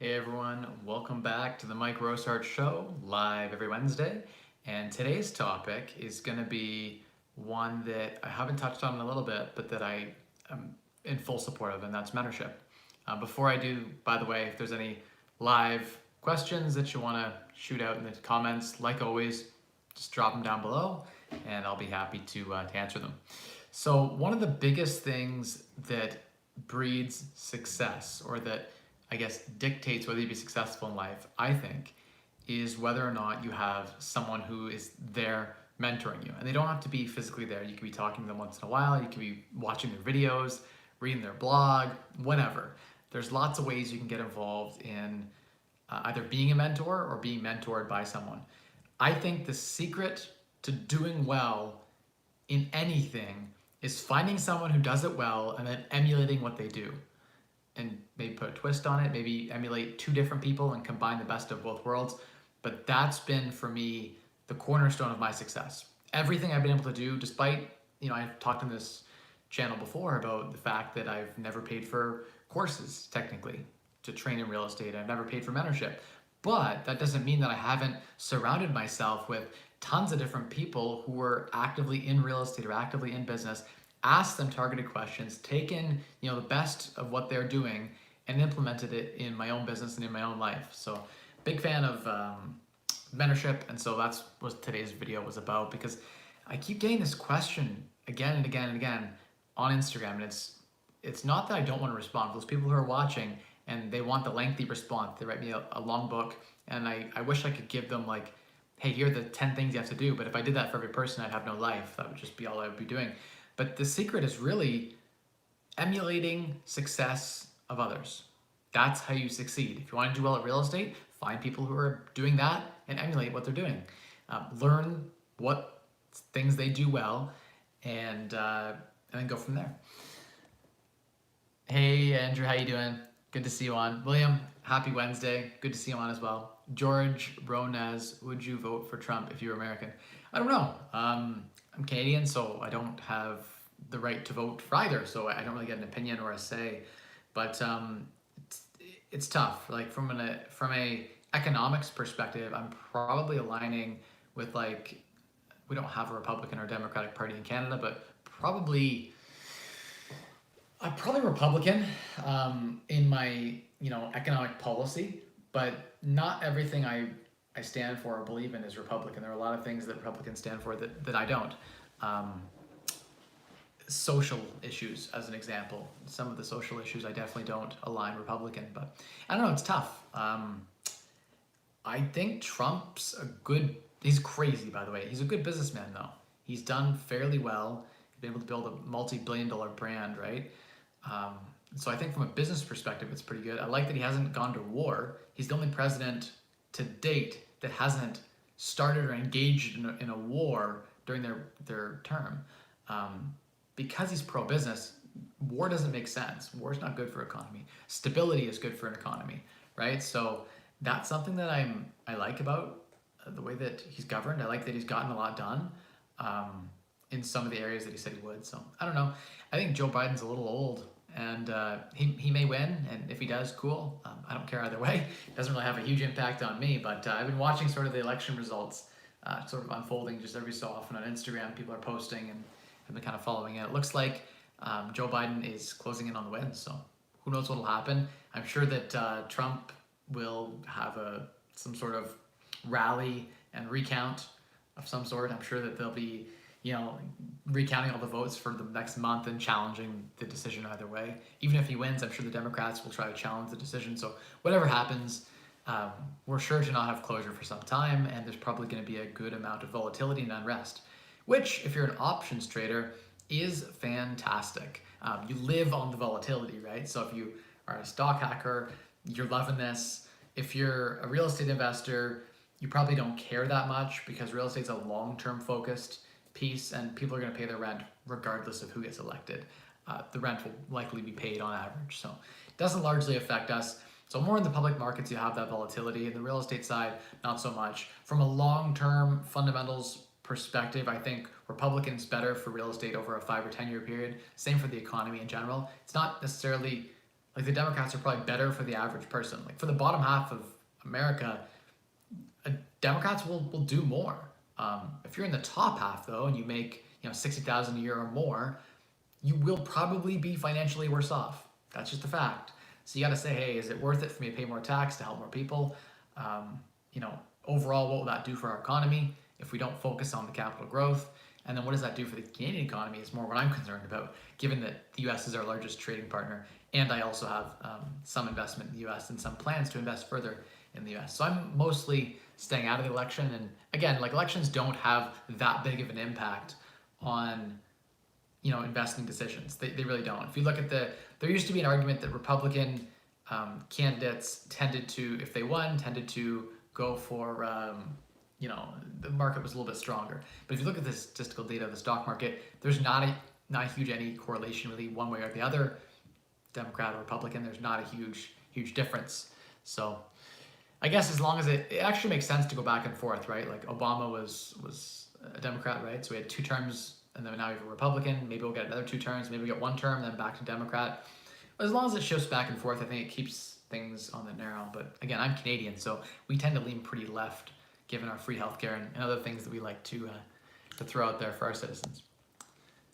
Hey everyone, welcome back to the Mike Rosehart Show, live every Wednesday. And today's topic is going to be one that I haven't touched on in a little bit, but that I am in full support of, and that's mentorship. Before I do, by the way, if there's any live questions that you want to shoot out in the comments, like always, just drop them down below, and I'll be happy to answer them. So one of the biggest things that breeds success, or that I guess dictates whether you be successful in life, I think, is whether or not you have someone who is there mentoring you. And they don't have to be physically there. You can be talking to them once in a while. You can be watching their videos, reading their blog, whatever. There's lots of ways you can get involved in either being a mentor or being mentored by someone. I think the secret to doing well in anything is finding someone who does it well and then emulating what they do, and maybe put a twist on it, maybe emulate two different people and combine the best of both worlds. But that's been, for me, the cornerstone of my success. Everything I've been able to do, despite, I've talked on this channel before about the fact that I've never paid for courses, technically, to train in real estate. I've never paid for mentorship. But that doesn't mean that I haven't surrounded myself with tons of different people who were actively in real estate or actively in business, asked them targeted questions, taken the best of what they're doing and implemented it in my own business and in my own life. So big fan of mentorship, and so that's what today's video was about, because I keep getting this question again and again and again on Instagram, and it's not that I don't want to respond. Those people who are watching and they want the lengthy response, they write me a long book, and I wish I could give them like, hey, here are the 10 things you have to do. But if I did that for every person, I'd have no life. That would just be all I would be doing. But the secret is really emulating success of others. That's how you succeed. If you want to do well at real estate, find people who are doing that and emulate what they're doing. Learn what things they do well, and then go from there. Hey Andrew, how you doing? Good to see you on. William, happy Wednesday. Good to see you on as well. George Ronez, would you vote for Trump if you were American? I don't know. I'm Canadian, so I don't have the right to vote for either, so I don't really get an opinion or a say. But it's tough. Like from a economics perspective, I'm probably aligning with, like, we don't have a Republican or Democratic Party in Canada, but I'm probably Republican in my economic policy, but not everything I stand for or believe in is Republican. There are a lot of things that Republicans stand for that I don't. Social issues, as an example. Some of the social issues I definitely don't align Republican, but I don't know, it's tough. I think Trump's he's crazy, by the way. He's a good businessman, though. He's done fairly well. He's been able to build a multi-billion-dollar brand, right? So I think from a business perspective, it's pretty good. I like that he hasn't gone to war. He's the only president to date that hasn't started or engaged in a war during their term. Because he's pro-business, war doesn't make sense. War is not good for economy. Stability is good for an economy, right? So that's something that I like about the way that he's governed. I like that he's gotten a lot done in some of the areas that he said he would. So I don't know. I think Joe Biden's a little old, and he may win, and if he does, cool. I don't care either way. It doesn't really have a huge impact on me, but I've been watching sort of the election results sort of unfolding just every so often on Instagram. People are posting, and I've been kind of following it. It looks like Joe Biden is closing in on the win, so who knows what will happen. I'm sure that Trump will have some sort of rally and recount of some sort. I'm sure that they'll be recounting all the votes for the next month and challenging the decision either way. Even if he wins, I'm sure the Democrats will try to challenge the decision. So whatever happens, we're sure to not have closure for some time, and there's probably going to be a good amount of volatility and unrest, which, if you're an options trader, is fantastic. You live on the volatility, right? So if you are a stock hacker, you're loving this. If you're a real estate investor, you probably don't care that much, because real estate's a long-term focused piece, and people are going to pay their rent regardless of who gets elected. The rent will likely be paid on average, so it doesn't largely affect us. So more in the public markets, you have that volatility. In the real estate side, not so much. From a long-term fundamentals perspective, I think Republicans better for real estate over a 5 or 10 year period. Same for the economy in general. It's not necessarily Like the Democrats are probably better for the average person. Like for the bottom half of America, Democrats will do more. If you're in the top half though, and you make 60,000 a year or more, you will probably be financially worse off. That's just a fact. So you got to say, hey, is it worth it for me to pay more tax to help more people? Overall, what will that do for our economy if we don't focus on the capital growth? And then what does that do for the Canadian economy is more what I'm concerned about, given that the US is our largest trading partner. And I also have some investment in the US and some plans to invest further in the US. So I'm mostly staying out of the election. And again, like elections don't have that big of an impact on investing decisions. They really don't. If you look at there used to be an argument that Republican candidates tended to, if they won, tended to go for, the market was a little bit stronger. But if you look at the statistical data of the stock market, there's not a huge any correlation really one way or the other, Democrat or Republican. There's not a huge difference. So I guess as long as it actually makes sense to go back and forth, right? Like Obama was a Democrat, right? So we had 2 terms, and then now we have a Republican. Maybe we'll get another 2 terms. Maybe we'll get 1 term, then back to Democrat. But as long as it shifts back and forth, I think it keeps things on the narrow. But again, I'm Canadian, so we tend to lean pretty left, given our free healthcare and other things that we like to throw out there for our citizens.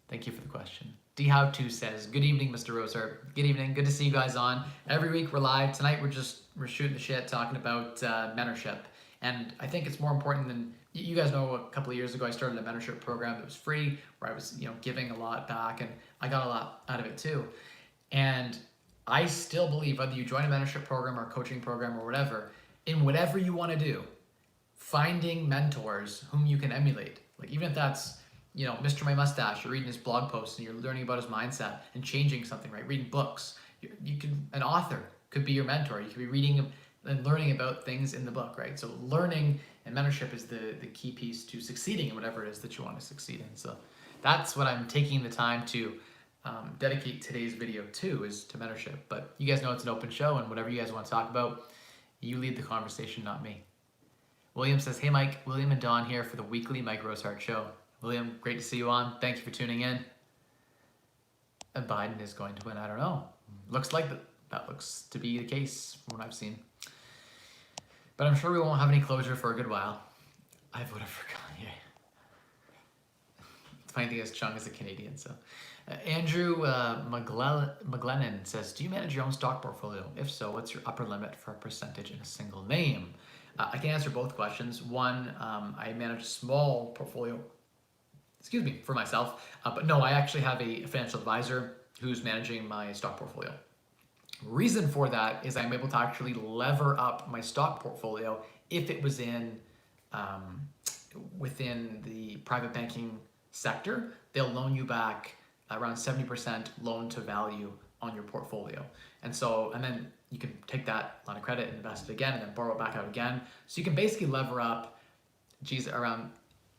Thank you for the question. D-How2 says, good evening, Mr. Rosehart. Good evening. Good to see you guys on. Every week we're live. Tonight we're shooting the shit, talking about mentorship. And I think it's more important than, you guys know a couple of years ago I started a mentorship program that was free, where I was giving a lot back, and I got a lot out of it too. And I still believe, whether you join a mentorship program or a coaching program or whatever, in whatever you want to do, finding mentors whom you can emulate. Like even if that's Mr. My Mustache, you're reading his blog posts and you're learning about his mindset and changing something, right? Reading books. An author could be your mentor. You could be reading and learning about things in the book, right? So learning and mentorship is the key piece to succeeding in whatever it is that you want to succeed in. So that's what I'm taking the time to dedicate today's video to, is to mentorship. But you guys know it's an open show, and whatever you guys want to talk about, you lead the conversation, not me. William says, hey Mike, William and Dawn here for the weekly Mike Rosehart show. William, great to see you on. Thank you for tuning in. And Biden is going to win. I don't know. Looks like that looks to be the case from what I've seen. But I'm sure we won't have any closure for a good while. I voted for Kanye. The funny thing is, Chung is a Canadian. So, Andrew McGlennon says, do you manage your own stock portfolio? If so, what's your upper limit for a percentage in a single name? I can answer both questions. One, I manage a small portfolio, for myself. But no, I actually have a financial advisor who's managing my stock portfolio. Reason for that is I'm able to actually lever up my stock portfolio if it was within the private banking sector. They'll loan you back around 70% loan to value on your portfolio. And then you can take that line of credit and invest it again and then borrow it back out again. So you can basically lever up, around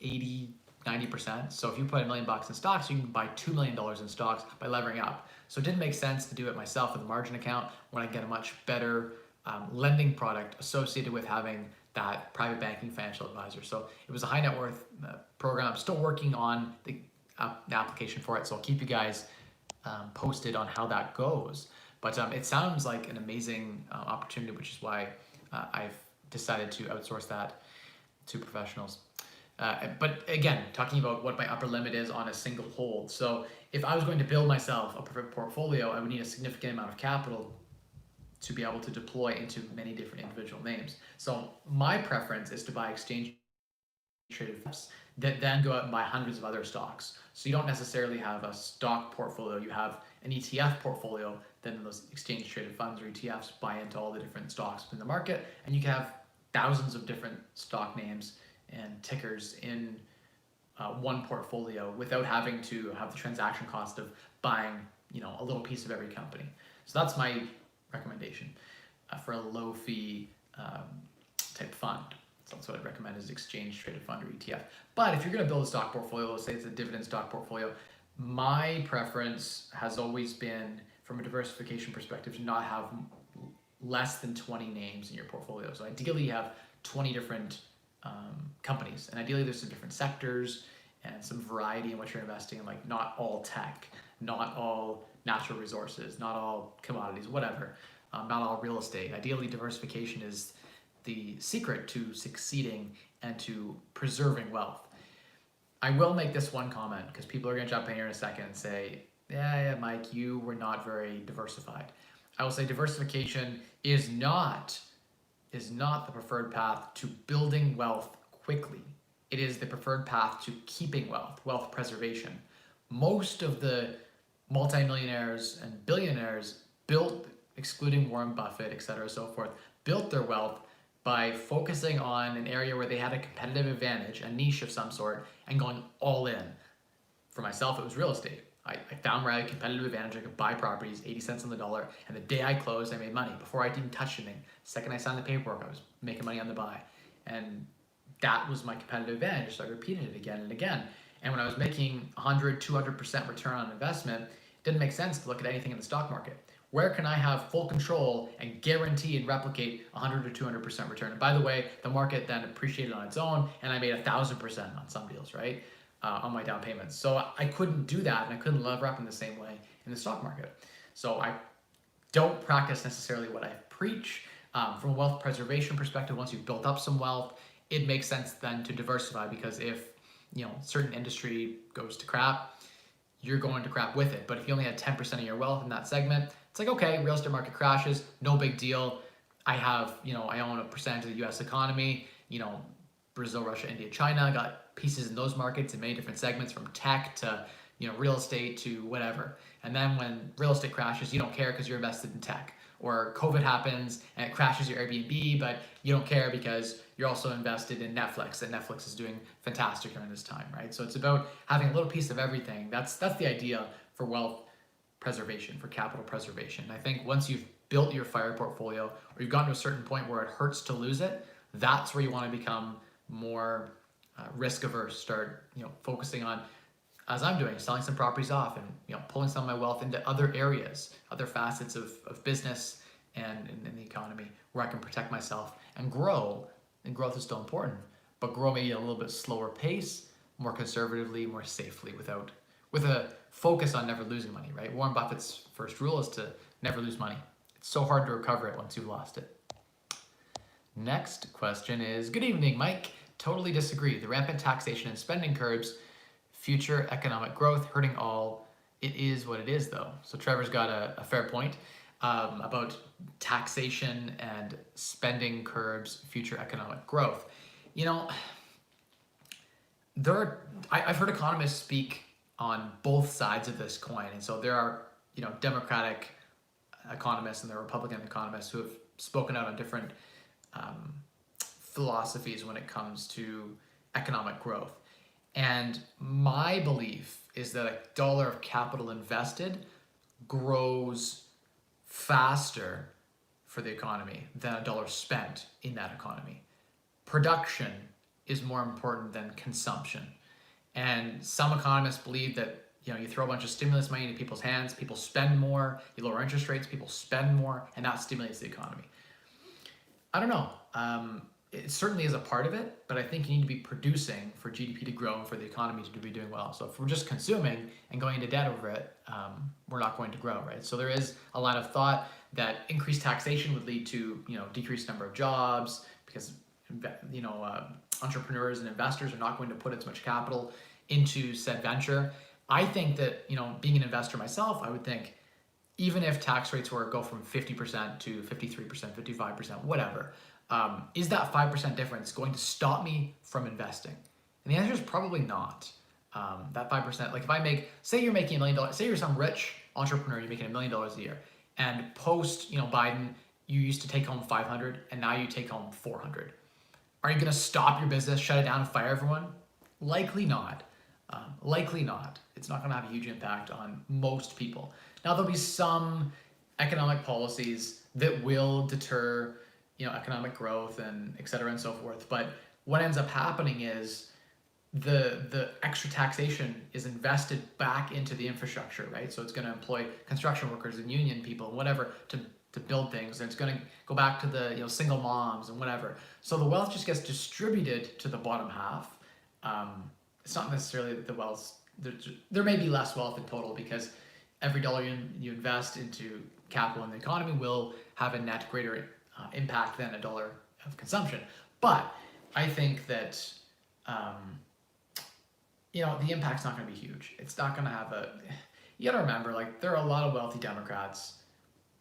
80-90%. So if you put $1 million in stocks, you can buy $2 million in stocks by levering up. So it didn't make sense to do it myself with a margin account when I get a much better lending product associated with having that private banking financial advisor. So it was a high net worth program. I'm still working on the application for it, so I'll keep you guys posted on how that goes. But it sounds like an amazing opportunity, which is why I've decided to outsource that to professionals. But again, talking about what my upper limit is on a single hold. So if I was going to build myself a perfect portfolio, I would need a significant amount of capital to be able to deploy into many different individual names. So my preference is to buy exchange traded funds that then go out and buy hundreds of other stocks. So you don't necessarily have a stock portfolio, you have an ETF portfolio, then those exchange traded funds or ETFs buy into all the different stocks in the market, and you can have thousands of different stock names and tickers in one portfolio without having to have the transaction cost of buying a little piece of every company. So that's my recommendation for a low fee type fund. So that's what I'd recommend, is exchange traded fund or ETF. But if you're going to build a stock portfolio, let's say it's a dividend stock portfolio, my preference has always been, from a diversification perspective, to not have less than 20 names in your portfolio. So ideally you have 20 different companies, and ideally there's some different sectors and some variety in what you're investing in, like not all tech, not all natural resources, not all commodities, whatever, not all real estate. Ideally, diversification is the secret to succeeding and to preserving wealth. I will make this one comment because people are going to jump in here in a second and say, yeah, Mike, you were not very diversified. I will say diversification is not the preferred path to building wealth quickly. It is the preferred path to keeping wealth preservation. Most of the multimillionaires and billionaires built, excluding Warren Buffett, et cetera, so forth, built their wealth by focusing on an area where they had a competitive advantage, a niche of some sort, and going all in. For myself, it was real estate. I found where I had a competitive advantage. I could buy properties, 80 cents on the dollar, and the day I closed, I made money. Before I even touched anything, the second I signed the paperwork, I was making money on the buy. And that was my competitive advantage, so I repeated it again and again. And when I was making 100, 200% return on investment, it didn't make sense to look at anything in the stock market. Where can I have full control and guarantee and replicate 100 or 200% return? And by the way, the market then appreciated on its own, and I made 1,000% on some deals, right? On my down payments. So I couldn't do that, and I couldn't lever up in the same way in the stock market. So I don't practice necessarily what I preach. From a wealth preservation perspective, once you've built up some wealth, it makes sense then to diversify, because if certain industry goes to crap, you're going to crap with it. But if you only had 10% of your wealth in that segment, it's like, okay, real estate market crashes, no big deal. I have, I own a percentage of the US economy, Brazil, Russia, India, China. I got pieces in those markets in many different segments, from tech to, real estate to whatever. And then when real estate crashes, you don't care because you're invested in tech. Or COVID happens and it crashes your Airbnb, but you don't care because you're also invested in Netflix, and Netflix is doing fantastic during this time, right? So it's about having a little piece of everything. That's the idea for wealth preservation, for capital preservation. I think once you've built your FIRE portfolio, or you've gotten to a certain point where it hurts to lose it, that's where you want to become more risk averse. Start focusing on, as I'm doing, selling some properties off and pulling some of my wealth into other areas, other facets of business and in the economy where I can protect myself and grow. And growth is still important, but grow maybe at a little bit slower pace, more conservatively, more safely, with a focus on never losing money, right? Warren Buffett's first rule is to never lose money. It's so hard to recover it once you've lost it. Next question is, good evening, Mike. Totally disagree. The rampant taxation and spending curbs future economic growth, hurting all. It is what it is, though. So Trevor's got a fair point about taxation and spending curbs future economic growth. I've heard economists speak on both sides of this coin, and so there are Democratic economists and there are Republican economists who have spoken out on different philosophies when it comes to economic growth. And my belief is that a dollar of capital invested grows faster for the economy than a dollar spent in that economy. Production is more important than consumption. And some economists believe that you throw a bunch of stimulus money into people's hands, people spend more, you lower interest rates, people spend more, and that stimulates the economy. I don't know. It certainly is a part of it, but I think you need to be producing for GDP to grow and for the economy to be doing well. So if we're just consuming and going into debt over it, we're not going to grow, right? So there is a lot of thought that increased taxation would lead to decreased number of jobs, because entrepreneurs and investors are not going to put as much capital into said venture. I think that being an investor myself, I would think even if tax rates were to go from 50% to 53%, 55%, whatever. Is that 5% difference going to stop me from investing? And the answer is probably not. That 5%, like if I say you're making $1 million, say you're some rich entrepreneur, you're making $1 million a year, and post Biden, you used to take home 500 and now you take home 400. Are you going to stop your business, shut it down, and fire everyone? Likely not. Likely not. It's not going to have a huge impact on most people. Now there'll be some economic policies that will deter economic growth and et cetera and so forth. But what ends up happening is the extra taxation is invested back into the infrastructure, right? So it's going to employ construction workers and union people and whatever to build things. And it's going to go back to the single moms and whatever. So the wealth just gets distributed to the bottom half. It's not necessarily that the wealth, there may be less wealth in total because every dollar you invest into capital in the economy will have a net greater impact than a dollar of consumption. But I think that the impact's not going to be huge. It's not going to have a. You got to remember, like, there are a lot of wealthy Democrats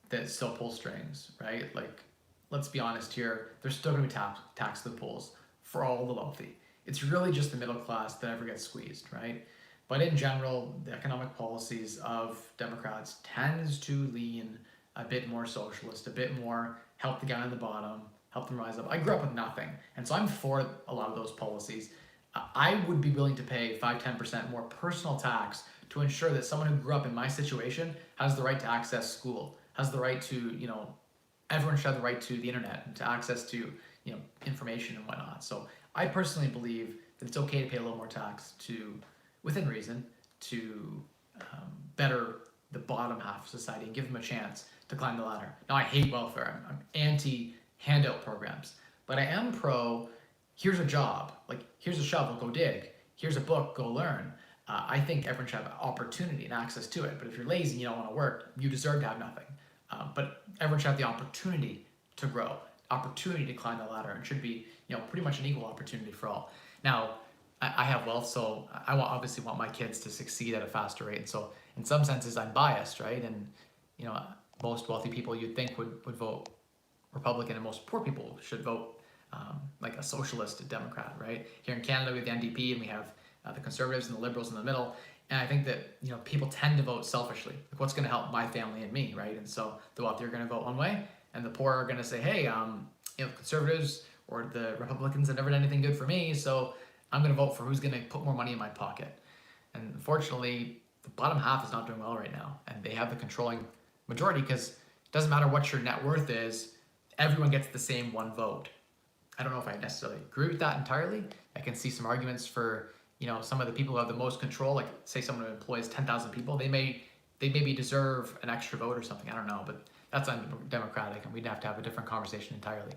that still pull strings, right? Like, let's be honest here. There's still going to be tax loopholes for all the wealthy. It's really just the middle class that ever gets squeezed, right? But in general, the economic policies of Democrats tends to lean a bit more socialist, a bit more help the guy on the bottom, help them rise up. I grew up with nothing, and so I'm for a lot of those policies. I would be willing to pay 5-10% more personal tax to ensure that someone who grew up in my situation has the right to access school, has the right to, everyone should have the right to the internet and to access to, information and whatnot. So I personally believe that it's okay to pay a little more tax within reason, to better the bottom half of society and give them a chance to climb the ladder. Now, I hate welfare. I'm anti handout programs, but I am pro. Here's a job, like here's a shovel, go dig. Here's a book, go learn. I think everyone should have opportunity and access to it. But if you're lazy and you don't want to work, you deserve to have nothing. But everyone should have the opportunity to grow, opportunity to climb the ladder, and should be, pretty much an equal opportunity for all. Now, I have wealth, so I obviously want my kids to succeed at a faster rate. And so, in some senses, I'm biased, right? And most wealthy people you'd think would vote Republican, and most poor people should vote like a socialist, a Democrat, right? Here in Canada, we have the NDP, and we have the Conservatives and the Liberals in the middle. And I think that people tend to vote selfishly. Like, what's going to help my family and me, right? And so the wealthy are going to vote one way, and the poor are going to say, hey, the Conservatives or the Republicans have never done anything good for me, so I'm going to vote for who's going to put more money in my pocket. And unfortunately, the bottom half is not doing well right now, and they have the controlling majority because it doesn't matter what your net worth is, everyone gets the same one vote. I don't know if I necessarily agree with that entirely. I can see some arguments for some of the people who have the most control, like say someone who employs 10,000 people, they maybe deserve an extra vote or something. I don't know, but that's undemocratic, and we'd have to have a different conversation entirely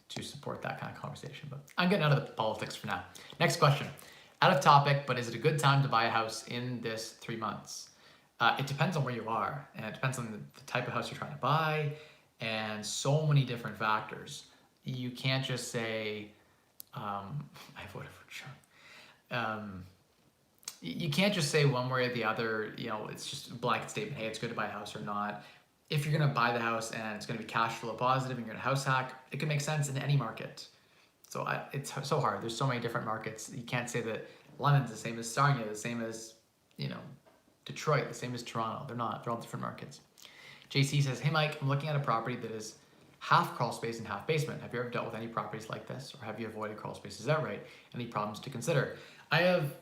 to support that kind of conversation. But I'm getting out of the politics for now. Next question. Out of topic, but is it a good time to buy a house in this 3 months? It depends on where you are, and it depends on the type of house you're trying to buy, and so many different factors. You can't just say, I voted for Trump. You can't just say one way or the other, it's just a blanket statement, hey, it's good to buy a house or not. If you're going to buy the house and it's going to be cash flow positive and you're going to house hack, it can make sense in any market. So it's so hard. There's so many different markets. You can't say that London's the same as Sarnia, the same as, Detroit, the same as Toronto. They're not. They're all different markets. JC says, hey, Mike, I'm looking at a property that is half crawl space and half basement. Have you ever dealt with any properties like this, or have you avoided crawl space? Is that right? Any problems to consider? I have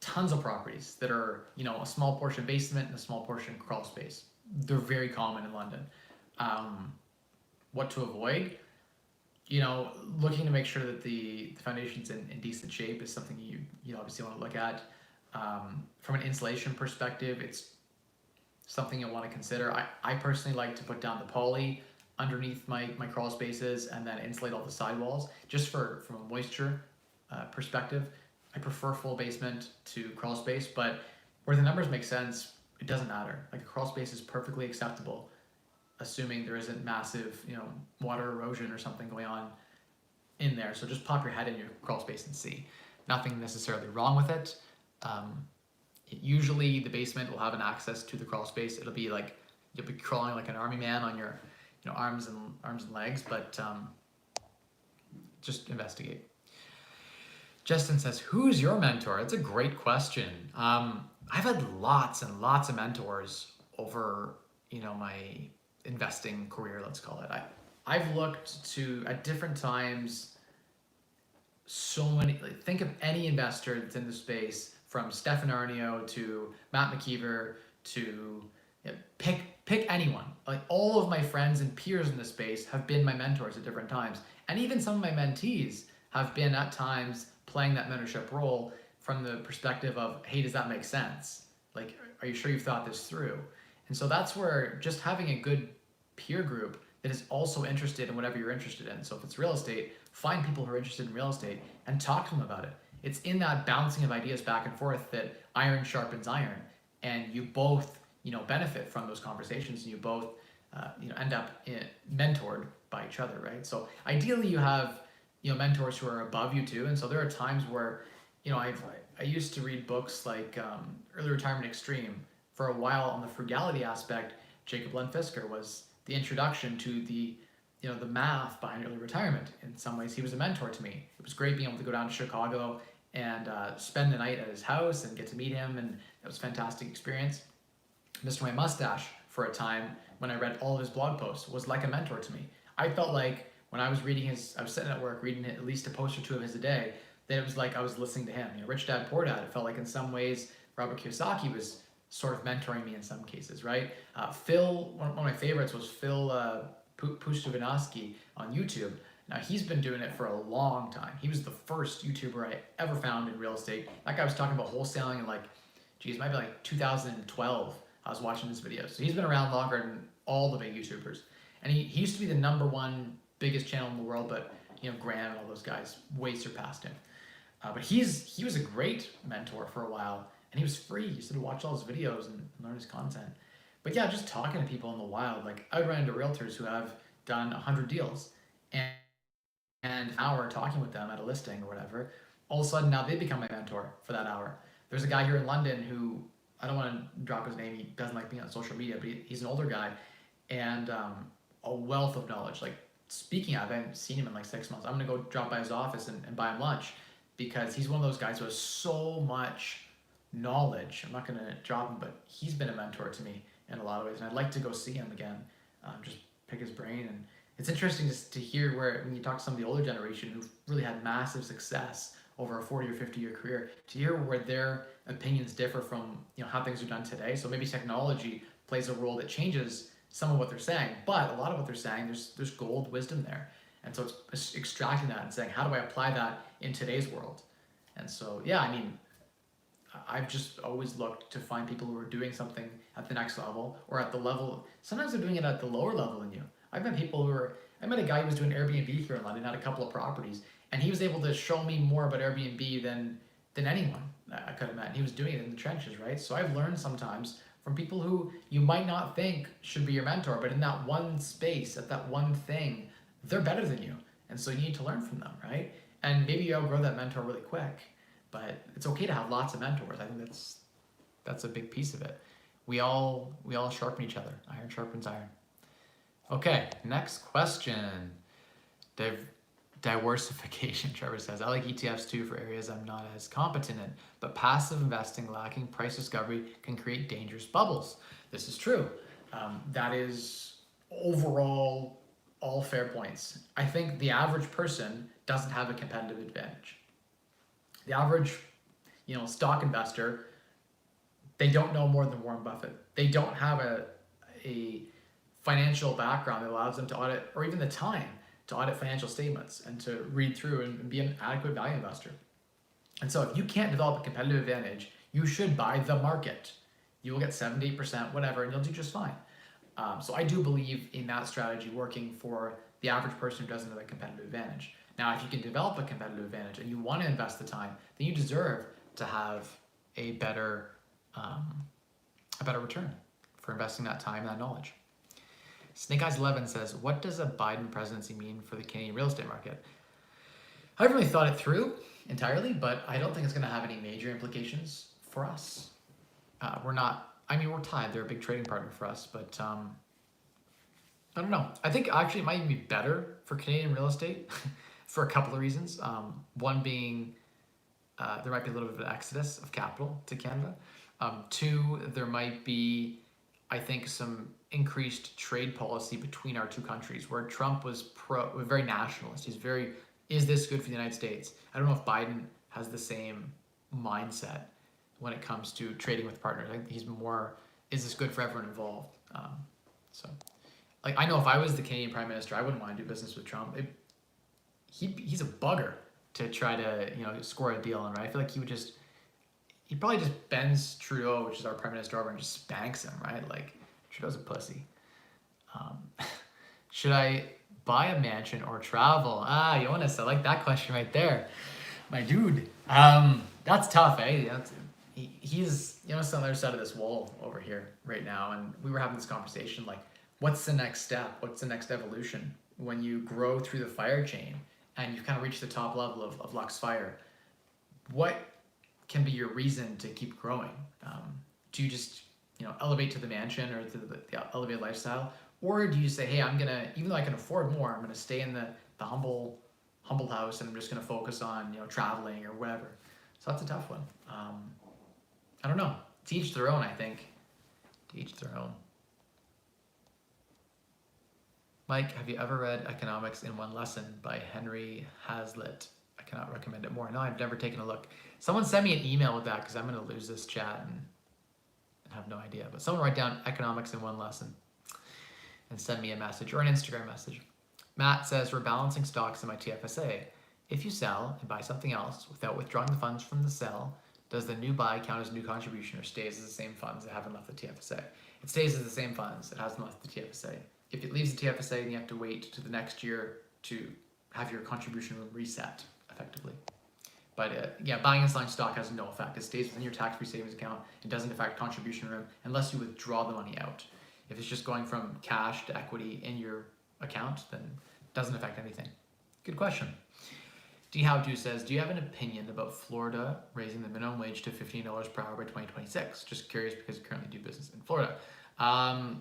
tons of properties that are, a small portion basement and a small portion crawl space. They're very common in London. What to avoid? Looking to make sure that the foundation's in decent shape is something you obviously want to look at. From an insulation perspective, it's something you'll want to consider. I personally like to put down the poly underneath my crawl spaces and then insulate all the sidewalls, just from a moisture perspective. I prefer full basement to crawl space, but where the numbers make sense, it doesn't matter. Like, a crawl space is perfectly acceptable, assuming there isn't massive, water erosion or something going on in there. So just pop your head in your crawl space and see. Nothing necessarily wrong with it. Usually the basement will have an access to the crawl space. It'll be like you'll be crawling like an army man on your arms and legs, but just investigate. Justin says, who's your mentor? That's a great question. I've had lots and lots of mentors over, my investing career, let's call it. I've looked to, at different times, so many, think of any investor that's in the space, from Stefan Arnio to Matt McKeever to, pick anyone. Like, all of my friends and peers in the space have been my mentors at different times. And even some of my mentees have been at times playing that mentorship role from the perspective of, hey, does that make sense? Like, are you sure you've thought this through? And so that's where just having a good peer group that is also interested in whatever you're interested in. So if it's real estate, find people who are interested in real estate and talk to them about it. It's in that bouncing of ideas back and forth that iron sharpens iron, and you both, benefit from those conversations, and you both end up mentored by each other, right? So ideally you have mentors who are above you too. And so there are times where I used to read books like Early Retirement Extreme. For a while on the frugality aspect, Jacob Len Fisker was the introduction to the math behind early retirement. In some ways he was a mentor to me. It was great being able to go down to Chicago and spend the night at his house and get to meet him, and it was a fantastic experience. Mr. My Mustache, for a time, when I read all of his blog posts, was like a mentor to me. I felt like when I was reading I was sitting at work reading at least a post or two of his a day, that it was like I was listening to him. Rich Dad Poor Dad, it felt like in some ways Robert Kiyosaki was sort of mentoring me in some cases, right? One of my favorites was Phil Pustovinovsky on YouTube. Now, he's been doing it for a long time. He was the first YouTuber I ever found in real estate. That guy was talking about wholesaling in it might be like 2012. I was watching his videos. So he's been around longer than all the big YouTubers. And he used to be the #1 biggest channel in the world, but Graham and all those guys way surpassed him. But he was a great mentor for a while, and he was free. You used to watch all his videos and learn his content. But yeah, just talking to people in the wild, I would run into realtors who have done 100 deals, and an hour talking with them at a listing or whatever, all of a sudden now they become my mentor for that hour. There's a guy here in London who, I don't want to drop his name, he doesn't like being on social media, but he's an older guy, and a wealth of knowledge. Speaking of, I haven't seen him in 6 months. I'm going to go drop by his office and buy him lunch, because he's one of those guys who has so much knowledge. I'm not going to drop him, but he's been a mentor to me in a lot of ways, and I'd like to go see him again, just pick his brain. And it's interesting just to hear when you talk to some of the older generation who've really had massive success over a 40 or 50 year career, to hear where their opinions differ from how things are done today. So maybe technology plays a role that changes some of what they're saying, but a lot of what they're saying, there's gold wisdom there. And so it's extracting that and saying, how do I apply that in today's world? And so, yeah, I've just always looked to find people who are doing something at the next level, or at the level, sometimes they're doing it at the lower level than you. I met a guy who was doing Airbnb here in London, had a couple of properties, and he was able to show me more about Airbnb than anyone I could have met. And he was doing it in the trenches, right? So I've learned sometimes from people who you might not think should be your mentor, but in that one space, at that one thing, they're better than you. And so you need to learn from them, right? And maybe you outgrow that mentor really quick, but it's okay to have lots of mentors. I think that's a big piece of it. We all sharpen each other. Iron sharpens iron. Okay, next question. Diversification, Trevor says. I like ETFs too for areas I'm not as competent in, but passive investing lacking price discovery can create dangerous bubbles. This is true. That is overall all fair points. I think the average person doesn't have a competitive advantage. The average, stock investor, they don't know more than Warren Buffett. They don't have a financial background that allows them to audit, or even the time to audit financial statements and to read through and be an adequate value investor. And so if you can't develop a competitive advantage, you should buy the market. You will get 7-8%, whatever, and you'll do just fine. So I do believe in that strategy working for the average person who doesn't have a competitive advantage. Now, if you can develop a competitive advantage and you want to invest the time, then you deserve to have a better return for investing that time and that knowledge. Snake Eyes 11 says, what does a Biden presidency mean for the Canadian real estate market? I haven't really thought it through entirely, but I don't think it's going to have any major implications for us. We're tied. They're a big trading partner for us, but I don't know. I think actually it might even be better for Canadian real estate for a couple of reasons. One being there might be a little bit of an exodus of capital to Canada. Two, there might be, I think, some increased trade policy between our two countries, where Trump was very nationalist. He's is this good for the United States? I don't know if Biden has the same mindset when it comes to trading with partners. I think he's more, is this good for everyone involved? I know if I was the Canadian Prime Minister, I wouldn't want to do business with Trump. He's a bugger to try to score a deal on, right? I feel like he probably just bends Trudeau, which is our Prime Minister, over and just spanks him, right? Trudeau's a pussy. Should I buy a mansion or travel? Jonas, I like that question right there. My dude. That's tough, eh? he's, on the other side of this wall over here right now, and we were having this conversation like, what's the next step? What's the next evolution when you grow through the fire chain and you've kind of reached the top level of Lux Fire? What can be your reason to keep growing? Do you just elevate to the mansion or to the elevated lifestyle, or do you say, hey, I'm gonna, even though I can afford more, I'm gonna stay in the humble house, and I'm just gonna focus on traveling or whatever? So that's a tough one. I don't know. To each their own, I think. To each their own. Mike, have you ever read Economics in One Lesson by Henry Hazlitt? I cannot recommend it more. No, I've never taken a look. Someone send me an email with that, because I'm going to lose this chat and have no idea. But someone write down Economics in One Lesson and send me a message or an Instagram message. Matt says, we're balancing stocks in my TFSA. If you sell and buy something else without withdrawing the funds from the sell, does the new buy count as new contribution, or stays as the same funds that haven't left the TFSA? It stays as the same funds. It hasn't left the TFSA. If it leaves the TFSA, then you have to wait to the next year to have your contribution room reset effectively. But yeah, buying and selling stock has no effect. It stays within your tax-free savings account. It doesn't affect contribution room unless you withdraw the money out. If it's just going from cash to equity in your account, then it doesn't affect anything. Good question. D. How-To says, do you have an opinion about Florida raising the minimum wage to $15 per hour by 2026? Just curious because you currently do business in Florida. That'll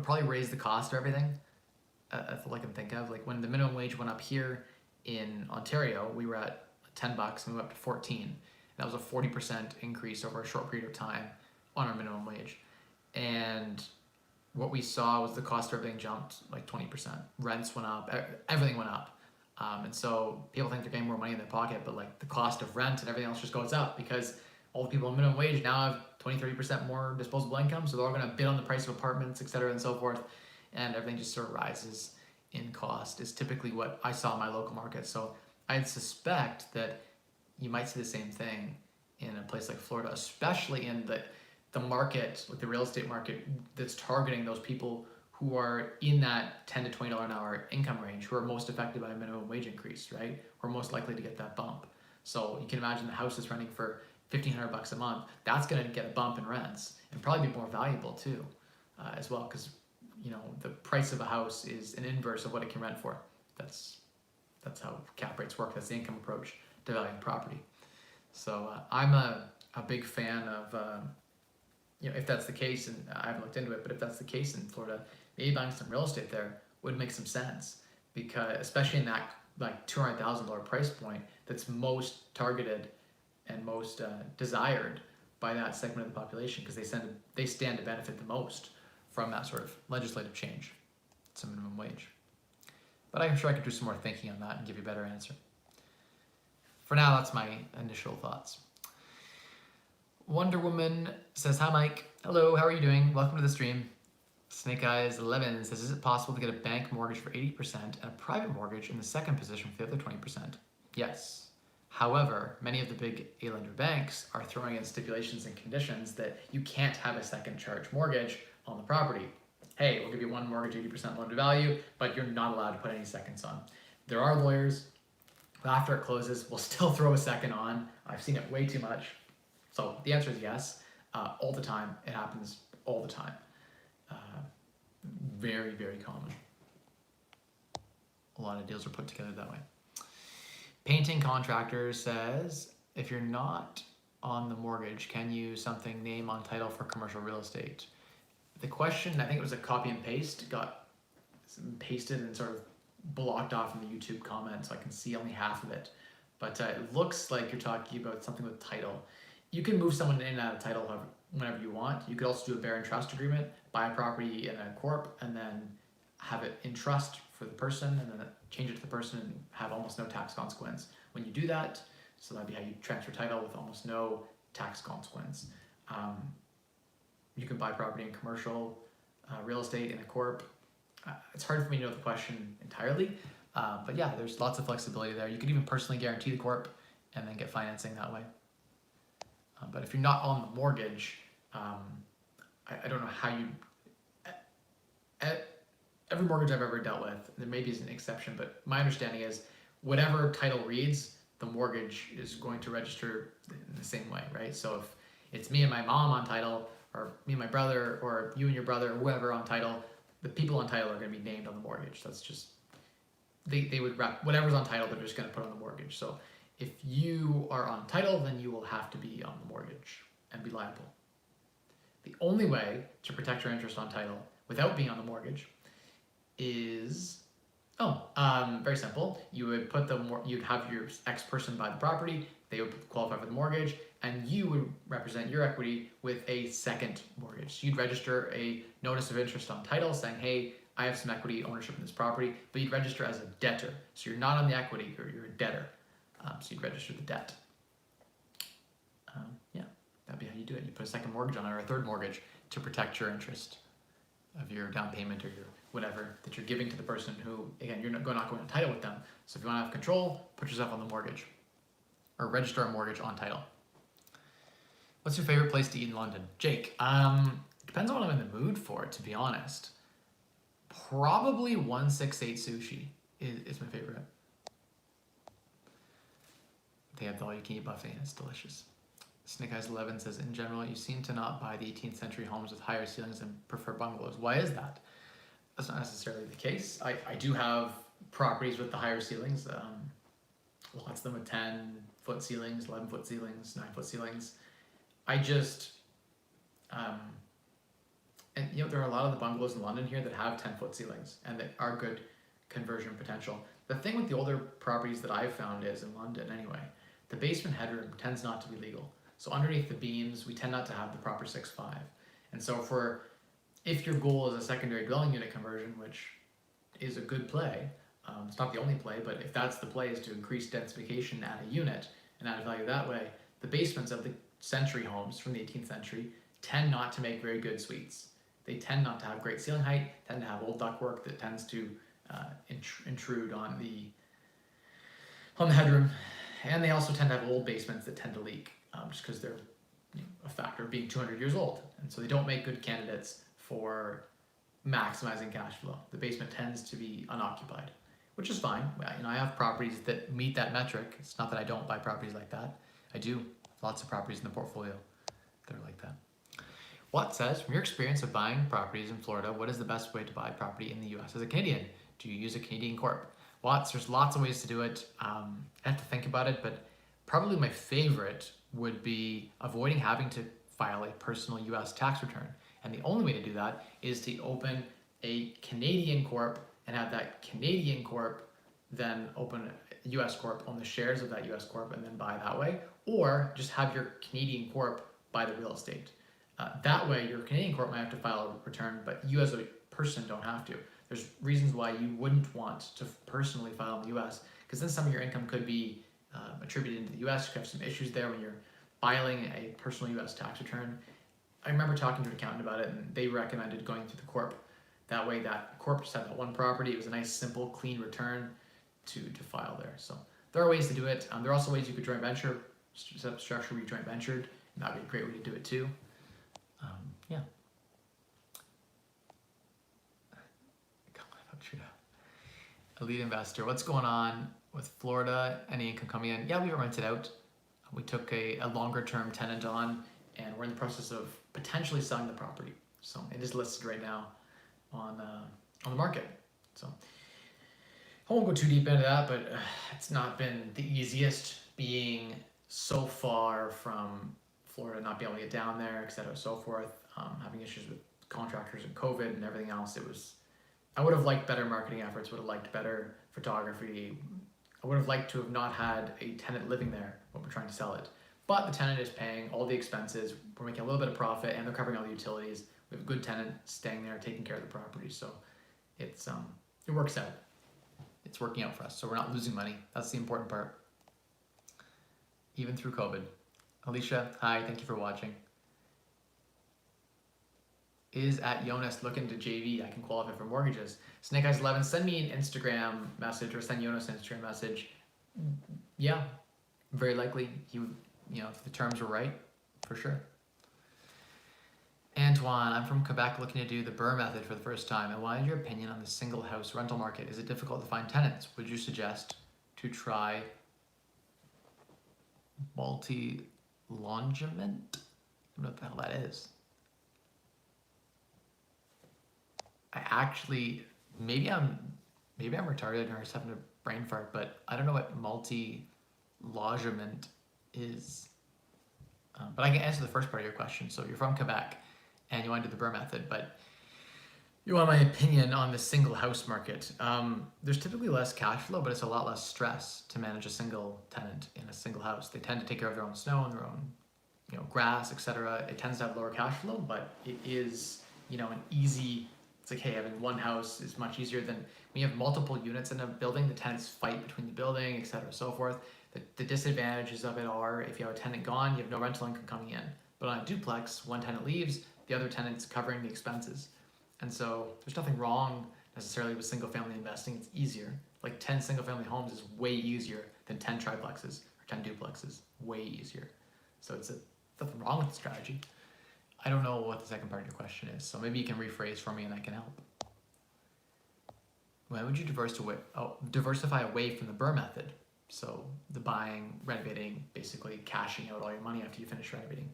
probably raise the cost of everything. That's all I can think of. Like when the minimum wage went up here in Ontario, we were at $10 and we went up to 14. That was a 40% increase over a short period of time on our minimum wage. And what we saw was the cost of everything jumped like 20%. Rents went up, everything went up. And so people think they're getting more money in their pocket, but like the cost of rent and everything else just goes up because all the people on minimum wage now have 20-30% more disposable income. So they're all going to bid on the price of apartments, et cetera, and so forth. And everything just sort of rises in cost is typically what I saw in my local market. So I'd suspect that you might see the same thing in a place like Florida, especially in the market, like the real estate market that's targeting those people who are in that $10 to $20 an hour income range, who are most affected by a minimum wage increase, right? Who are most likely to get that bump. So you can imagine the house is renting for $1,500 a month. That's going to get a bump in rents and probably be more valuable too, as well, because the price of a house is an inverse of what it can rent for. That's how cap rates work. That's the income approach to valuing property. So I'm a big fan of if that's the case, and I haven't looked into it, but if that's the case in Florida, maybe buying some real estate there would make some sense, because especially in that like $200,000 price point that's most targeted and most desired by that segment of the population, because they stand to benefit the most from that sort of legislative change. It's a minimum wage. But I'm sure I could do some more thinking on that and give you a better answer. For now, that's my initial thoughts. Wonder Woman says, hi Mike. Hello, how are you doing? Welcome to the stream. Snake Eyes 11 says, is it possible to get a bank mortgage for 80% and a private mortgage in the second position for the other 20%? Yes. However, many of the big A-lender banks are throwing in stipulations and conditions that you can't have a second charge mortgage on the property. Hey, we'll give you one mortgage, 80% loan to value, but you're not allowed to put any seconds on. There are lawyers who, after it closes, will still throw a second on. I've seen it way too much. So the answer is yes, all the time. It happens all the time. Very, very common. A lot of deals are put together that way. Painting Contractor says, if you're not on the mortgage, can you something name on title for commercial real estate? The question, I think it was a copy and paste, got pasted and sort of blocked off in the YouTube comments, so I can see only half of it. But it looks like you're talking about something with title. You can move someone in and out of title whenever you want. You could also do a bear and trust agreement, buy a property in a corp, and then have it in trust for the person, and then change it to the person and have almost no tax consequence when you do that. So that'd be how you transfer title with almost no tax consequence. You can buy property in commercial real estate in a corp. It's hard for me to know the question entirely, but yeah, there's lots of flexibility there. You could even personally guarantee the corp and then get financing that way. But if you're not on the mortgage, I don't know how you... Every mortgage I've ever dealt with, there maybe is an exception, but my understanding is whatever title reads, the mortgage is going to register in the same way, right? So if it's me and my mom on title, or me and my brother, or you and your brother, or whoever on title, the people on title are going to be named on the mortgage. That's just, they would whatever's on title, they're just going to put on the mortgage. So if you are on title, then you will have to be on the mortgage and be liable. The only way to protect your interest on title without being on the mortgage is, very simple. You would put you'd have your ex person buy the property, they would qualify for the mortgage, and you would represent your equity with a second mortgage. So you'd register a notice of interest on title saying, hey, I have some equity ownership in this property, but you'd register as a debtor. So you're not on the equity, you're a debtor. So you'd register the debt. That'd be how you do it. You put a second mortgage on it, or a third mortgage, to protect your interest of your down payment or your whatever that you're giving to the person who, again, you're not going to title with them. So if you want to have control, put yourself on the mortgage, or register a mortgage on title. What's your favorite place to eat in London? Jake, depends on what I'm in the mood for, to be honest. Probably 168 Sushi is my favorite. They have the all-you-can-eat buffet, and it's delicious. Snake Eyes 11 says, in general, you seem to not buy the 18th century homes with higher ceilings and prefer bungalows. Why is that? That's not necessarily the case. I do have properties with the higher ceilings. Lots of them with 10-foot ceilings, 11-foot ceilings, 9-foot ceilings. I just, and there are a lot of the bungalows in London here that have 10-foot ceilings and that are good conversion potential. The thing with the older properties that I've found is, in London anyway, the basement headroom tends not to be legal. So underneath the beams, we tend not to have the proper 6'5". And so if your goal is a secondary dwelling unit conversion, which is a good play, it's not the only play, but if that's the play, is to increase densification at a unit and add value that way, the basements of the century homes from the 18th century tend not to make very good suites. They tend not to have great ceiling height, tend to have old ductwork that tends to intrude on the headroom, and they also tend to have old basements that tend to leak, just because they're a factor of being 200 years old, and so they don't make good candidates for maximizing cash flow. The basement tends to be unoccupied, which is fine. I have properties that meet that metric. It's not that I don't buy properties like that. I do. Lots of properties in the portfolio that are like that. Watt says, from your experience of buying properties in Florida, what is the best way to buy property in the US as a Canadian? Do you use a Canadian corp? Watts, there's lots of ways to do it. I have to think about it, but probably my favorite would be avoiding having to file a personal US tax return. And the only way to do that is to open a Canadian corp and have that Canadian corp then open a US corp, own the shares of that US corp, and then buy that way. Or just have your Canadian corp buy the real estate. That way, your Canadian corp might have to file a return, but you as a person don't have to. There's reasons why you wouldn't want to personally file in the US, because then some of your income could be attributed into the US. You could have some issues there when you're filing a personal US tax return. I remember talking to an accountant about it, and they recommended going through the corp. That way, that corp just had that one property. It was a nice, simple, clean return to file there. So there are ways to do it. There are also ways you could joint venture, set up a structure where you joint ventured, and that'd be a great way to do it too. Yeah. A lead investor. What's going on with Florida? Any income coming in? Yeah, we rented out. We took a longer term tenant on, and we're in the process of potentially selling the property. So it is listed right now on the market. So I won't go too deep into that, but it's not been the easiest being so far from Florida, not being able to get down there, et cetera, so forth, having issues with contractors and COVID and everything else. I would have liked better marketing efforts, would have liked better photography. I would have liked to have not had a tenant living there when we're trying to sell it. But the tenant is paying all the expenses. We're making a little bit of profit, and they're covering all the utilities. We have a good tenant staying there, taking care of the property. So it works out. It's working out for us. So we're not losing money. That's the important part. Even through COVID. Alicia, hi, thank you for watching. Is at Jonas looking to JV? I can qualify for mortgages. Snake Eyes 11, send me an Instagram message or send Jonas an Instagram message. Yeah, very likely if the terms were right, for sure. Antoine, I'm from Quebec looking to do the BRRRR method for the first time. I wanted your opinion on the single house rental market. Is it difficult to find tenants? Would you suggest to try multi-longement. I don't know what the hell that is. I actually, maybe I'm retarded or I just having a brain fart, but I don't know what multi-logement is. But I can answer the first part of your question. So you're from Quebec and you want to do the Burr method, but you want my opinion on the single house market. There's typically less cash flow, but it's a lot less stress to manage a single tenant in a single house. They tend to take care of their own snow and their own, grass, etc. It tends to have lower cash flow, but it is, an easy. It's like, hey, having one house is much easier than when you have multiple units in a building. The tenants fight between the building, etc., so forth. The disadvantages of it are if you have a tenant gone, you have no rental income coming in. But on a duplex, one tenant leaves, the other tenant's covering the expenses. And so there's nothing wrong necessarily with single family investing. It's easier. Like 10 single family homes is way easier than 10 triplexes or 10 duplexes. Way easier. So it's nothing wrong with the strategy. I don't know what the second part of your question is, so maybe you can rephrase for me and I can help. When would you diversify away from the Burr method? So the buying, renovating, basically cashing out all your money after you finish renovating.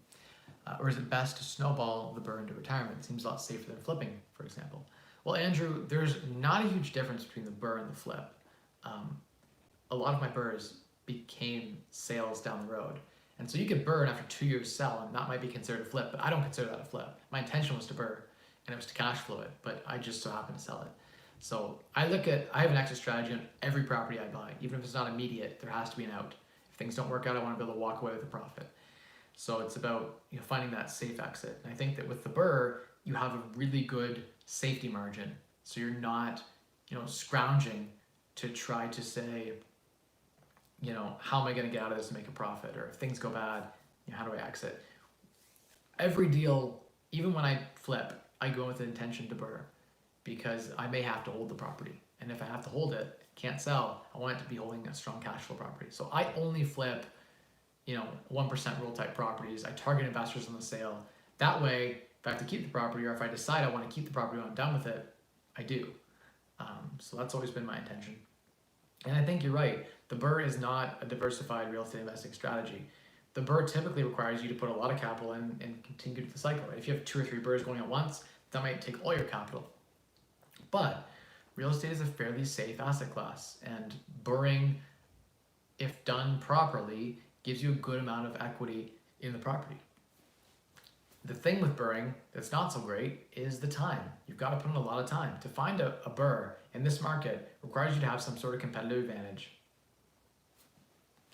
Or is it best to snowball the Burr into retirement? It seems a lot safer than flipping, for example. Well, Andrew, there's not a huge difference between the Burr and the flip. A lot of my Burrs became sales down the road. And so you could Burr and after 2 years sell, and that might be considered a flip, but I don't consider that a flip. My intention was to Burr, and it was to cash flow it, but I just so happened to sell it. So I have an exit strategy on every property I buy. Even if it's not immediate, there has to be an out. If things don't work out, I want to be able to walk away with a profit. So it's about finding that safe exit. And I think that with the Burr, you have a really good safety margin. So you're not, scrounging to try to say, how am I going to get out of this and make a profit? Or if things go bad, how do I exit? Every deal, even when I flip, I go with the intention to Burr because I may have to hold the property. And if I have to hold it, can't sell, I want it to be holding a strong cash flow property. So I only flip 1% rule type properties. I target investors on the sale. That way, if I have to keep the property or if I decide I want to keep the property when I'm done with it, I do. So that's always been my intention. And I think you're right. The Burr is not a diversified real estate investing strategy. The Burr typically requires you to put a lot of capital in and continue the cycle. Right? If you have 2 or 3 Burrs going at once, that might take all your capital. But real estate is a fairly safe asset class, and burring, if done properly, gives you a good amount of equity in the property. The thing with burring that's not so great is the time. You've got to put in a lot of time. To find a Burr in this market requires you to have some sort of competitive advantage.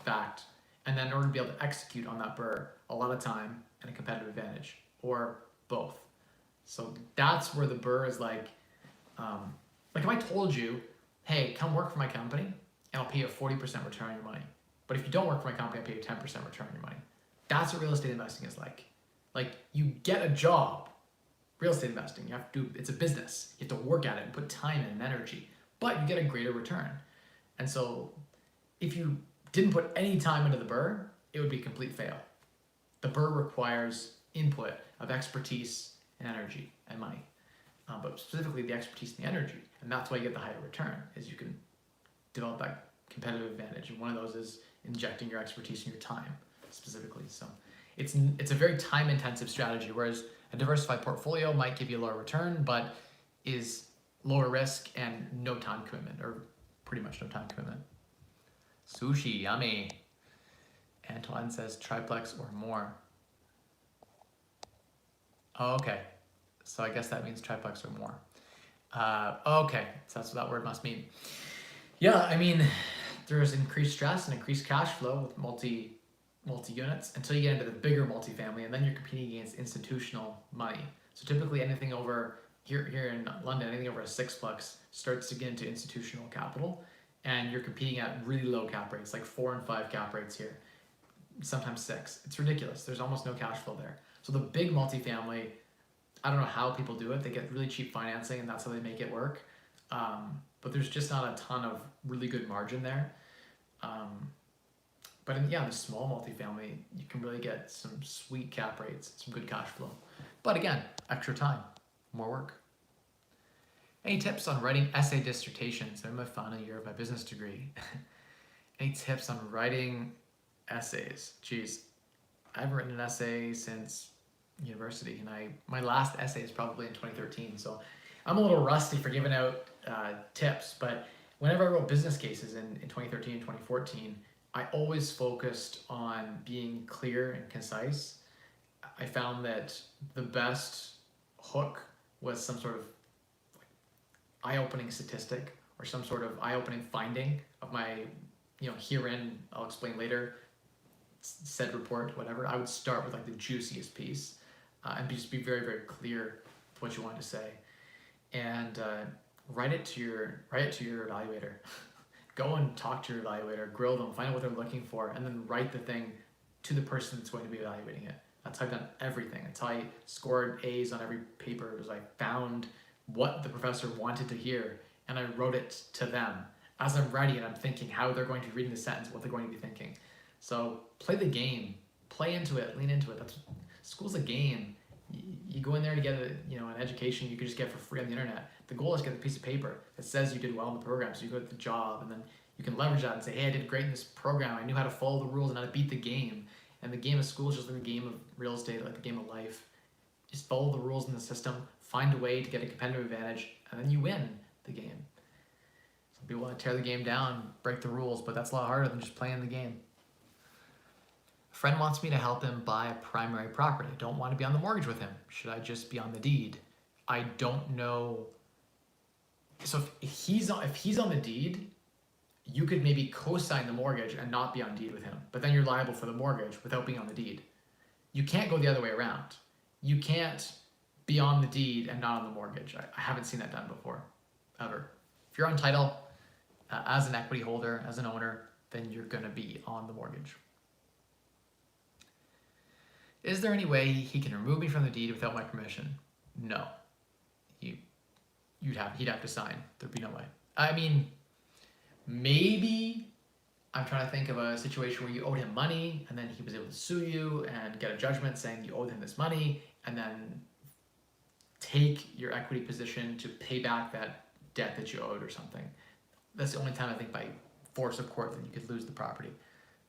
Fact. And then in order to be able to execute on that Burr, a lot of time and a competitive advantage, or both. So that's where the Burr is like if I told you, hey, come work for my company and I'll pay you a 40% return on your money. But if you don't work for my company, I'll pay you 10% return on your money. That's what real estate investing is like. Like you get a job, real estate investing, it's a business. You have to work at it and put time and energy, but you get a greater return. And so if you didn't put any time into the Burr, it would be a complete fail. The Burr requires input of expertise and energy and money. But specifically the expertise and the energy. And that's why you get the higher return, is you can develop that competitive advantage. And one of those is injecting your expertise and your time specifically. So it's a very time intensive strategy, whereas a diversified portfolio might give you a lower return, but is lower risk and no time commitment, or pretty much no time commitment. Sushi, yummy. Antoine says triplex or more. Oh, okay. So I guess that means triplex or more. Okay, so that's what that word must mean. Yeah, I mean, there's increased stress and increased cash flow with multi units until you get into the bigger multifamily, and then you're competing against institutional money. So typically anything over here in London, anything over a 6plex starts to get into institutional capital, and you're competing at really low cap rates, like 4 and 5 cap rates here, sometimes 6. It's ridiculous. There's almost no cash flow there. So the big multifamily, I don't know how people do it. They get really cheap financing and that's how they make it work. But there's just not a ton of really good margin there. But in the small multifamily, you can really get some sweet cap rates, some good cash flow. But again, extra time, more work. Any tips on writing essay dissertations? I'm in my final year of my business degree. Any tips on writing essays. Geez, I haven't written an essay since university, and my last essay is probably in 2013. So I'm a little rusty for giving out tips, but whenever I wrote business cases in 2013 and 2014, I always focused on being clear and concise. I found that the best hook was some sort of eye-opening statistic or some sort of eye-opening finding of my, herein, I'll explain later, said report, whatever. I would start with like the juiciest piece and just be very, very clear with what you want to say. And write it to your evaluator. Go and talk to your evaluator, grill them, find out what they're looking for, and then write the thing to the person that's going to be evaluating it. That's how I've done everything. That's how I scored A's on every paper, was I found what the professor wanted to hear and I wrote it to them. As I'm writing it, I'm thinking how they're going to be reading the sentence, what they're going to be thinking. So play the game, play into it, lean into it. School's a game. You go in there to get an education you could just get for free on the internet. The goal is to get a piece of paper that says you did well in the program, so you go to the job, and then you can leverage that and say, hey, I did great in this program. I knew how to follow the rules and how to beat the game. And the game of school is just like the game of real estate, like the game of life. Just follow the rules in the system, find a way to get a competitive advantage, and then you win the game. Some people want to tear the game down, break the rules, but that's a lot harder than just playing the game. A friend wants me to help him buy a primary property. I don't want to be on the mortgage with him. Should I just be on the deed? I don't know. So if he's on the deed, you could maybe co-sign the mortgage and not be on deed with him, but then you're liable for the mortgage without being on the deed. You can't go the other way around. You can't be on the deed and not on the mortgage. I haven't seen that done before, ever. If you're on title as an equity holder, as an owner, then you're going to be on the mortgage. Is there any way he can remove me from the deed without my permission? No. He'd have to sign. There'd be no way. I mean, maybe I'm trying to think of a situation where you owed him money and then he was able to sue you and get a judgment saying you owed him this money and then take your equity position to pay back that debt that you owed or something. That's the only time I think by force of court that you could lose the property.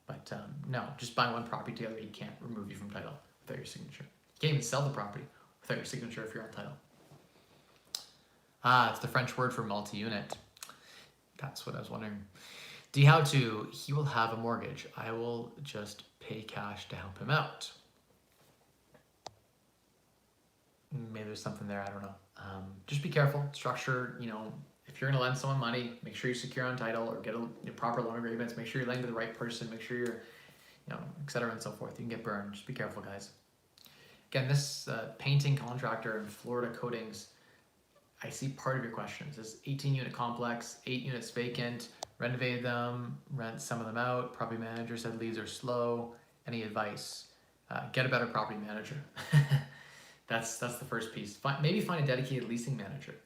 But no, just buy one property together, he can't remove you from title without your signature. You can't even sell the property without your signature if you're on title. It's the French word for multi-unit. That's what I was wondering. D how to, he will have a mortgage. I will just pay cash to help him out. Maybe there's something there, I don't know. Just be careful, structure, if you're gonna lend someone money, make sure you secure on title or get a proper loan agreements, make sure you're lending to the right person, make sure you're, et cetera and so forth. You can get burned, just be careful, guys. Again, this painting contractor in Florida Coatings, I see part of your questions. This 18-unit complex, 8 units vacant, renovated them, rent some of them out. Property manager said leads are slow. Any advice? Get a better property manager. That's the first piece. Maybe find a dedicated leasing manager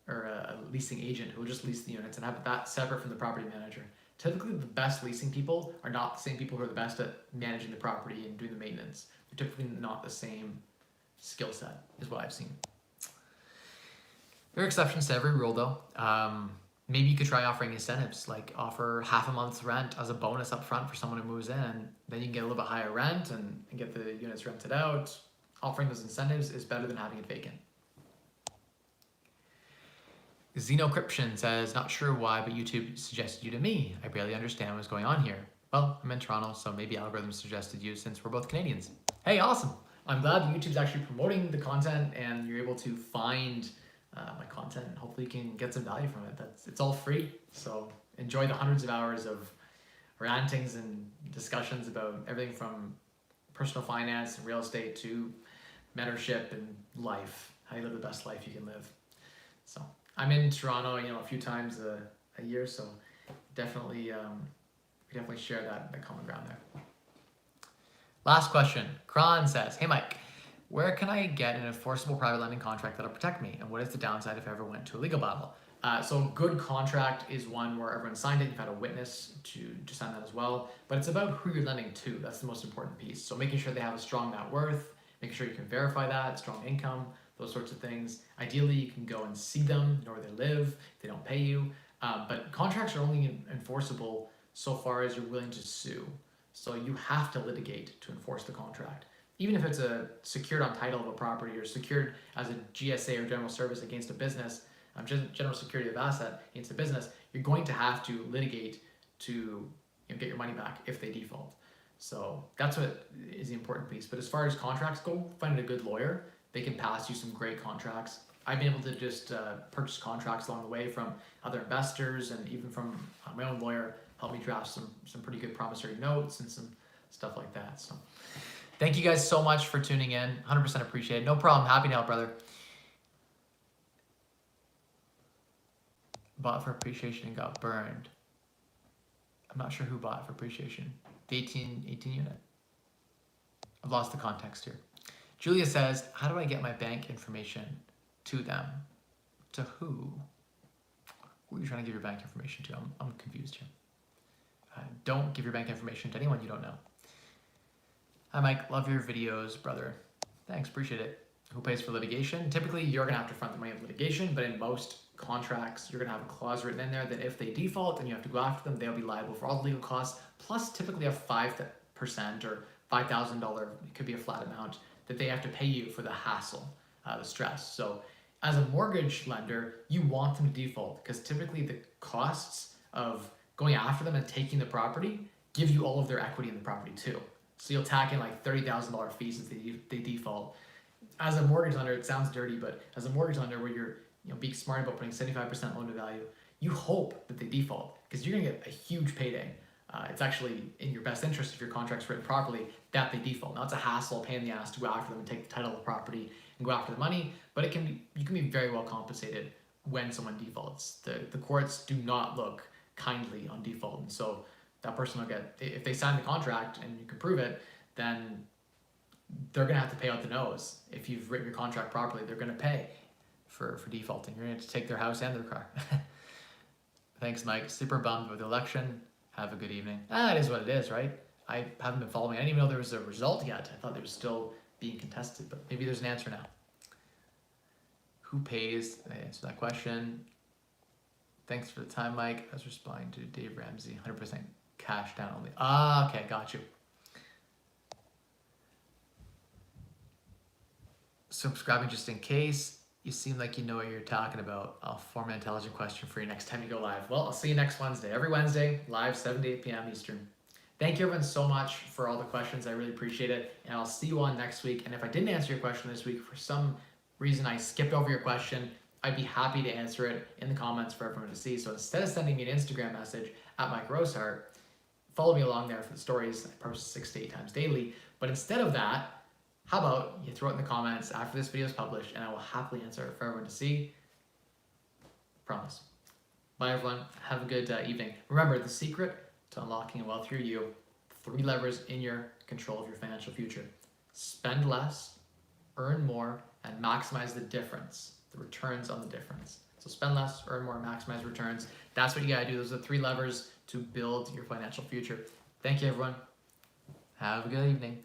or a leasing agent who will just lease the units and have that separate from the property manager. Typically, the best leasing people are not the same people who are the best at managing the property and doing the maintenance. They're typically not the same skill set, is what I've seen. There are exceptions to every rule, though. Maybe you could try offering incentives, like offer half a month's rent as a bonus up front for someone who moves in. Then you can get a little bit higher rent and get the units rented out. Offering those incentives is better than having it vacant. Xenocryption says, not sure why, but YouTube suggested you to me. I barely understand what's going on here. Well, I'm in Toronto, so maybe algorithms suggested you since we're both Canadians. Hey, awesome. I'm glad YouTube's actually promoting the content and you're able to find my content and hopefully you can get some value from it. It's all free, so enjoy the hundreds of hours of rantings and discussions about everything from personal finance and real estate to mentorship and life, how you live the best life you can live. So I'm in Toronto, a few times a year, so definitely we definitely share that common ground there. Last question. Kron says, hey Mike, where can I get an enforceable private lending contract that'll protect me? And what is the downside if I ever went to a legal battle? So a good contract is one where everyone signed it, you've had a witness to sign that as well, but it's about who you're lending to. That's the most important piece. So making sure they have a strong net worth, making sure you can verify that, strong income, those sorts of things. Ideally, you can go and see them, know where they live, if they don't pay you. But contracts are only enforceable so far as you're willing to sue. So you have to litigate to enforce the contract. Even if it's a secured on title of a property or secured as a GSA or general service against a business, general security of asset against a business, you're going to have to litigate to get your money back if they default. So that's what is the important piece. But as far as contracts go, find a good lawyer. They can pass you some great contracts. I've been able to just purchase contracts along the way from other investors, and even from my own lawyer helped me draft some pretty good promissory notes and some stuff like that. So thank you guys so much for tuning in. 100% appreciate it. No problem. Happy to help, brother. Bought for appreciation and got burned. I'm not sure who bought for appreciation. The 18 unit. I've lost the context here. Julia says, how do I get my bank information to them? To who? Who are you trying to give your bank information to? I'm confused here. Don't give your bank information to anyone you don't know. Hi, Mike. Love your videos, brother. Thanks. Appreciate it. Who pays for litigation? Typically, you're going to have to front the money of litigation, but in most contracts, you're going to have a clause written in there that if they default and you have to go after them, they'll be liable for all the legal costs, plus typically a 5% or $5,000, it could be a flat amount, that they have to pay you for the hassle, the stress. So as a mortgage lender, you want them to default because typically the costs of going after them and taking the property give you all of their equity in the property too. So you'll tack in like $30,000 fees if they default. As a mortgage lender, it sounds dirty, but as a mortgage lender where you're being smart about putting 75% loan to value, you hope that they default because you're gonna get a huge payday. It's actually in your best interest if your contract's written properly that they default. Now it's a hassle, a pain in the ass to go after them and take the title of the property and go after the money, but you can be very well compensated when someone defaults. The courts do not look kindly on default, and so that person will get, if they sign the contract and you can prove it, then they're gonna have to pay out the nose. If you've written your contract properly, they're gonna pay for defaulting. You're gonna have to take their house and their car. Thanks, Mike. Super bummed with the election. Have a good evening. It is what it is, right? I haven't been following. I didn't even know there was a result yet. I thought they were still being contested, but maybe there's an answer now. Who pays? I answered that question. Thanks for the time, Mike. I was responding to Dave Ramsey. 100% cash down only. Okay, got you. Subscribing just in case. You seem like you know what you're talking about. I'll form an intelligent question for you next time you go live. Well, I'll see you next Wednesday. Every Wednesday, live 7 to 8 p.m. Eastern. Thank you everyone so much for all the questions. I really appreciate it. And I'll see you on next week. And if I didn't answer your question this week, for some reason I skipped over your question, I'd be happy to answer it in the comments for everyone to see. So instead of sending me an Instagram message at Mike Rosehart, follow me along there for the stories. I post 6 to 8 times daily. But instead of that, how about you throw it in the comments after this video is published and I will happily answer it for everyone to see. Promise. Bye everyone. Have a good evening. Remember, the secret to unlocking a wealthier you, 3 levers in your control of your financial future. Spend less, earn more, and maximize the difference, the returns on the difference. So spend less, earn more, maximize returns. That's what you gotta do. Those are the 3 levers to build your financial future. Thank you everyone. Have a good evening.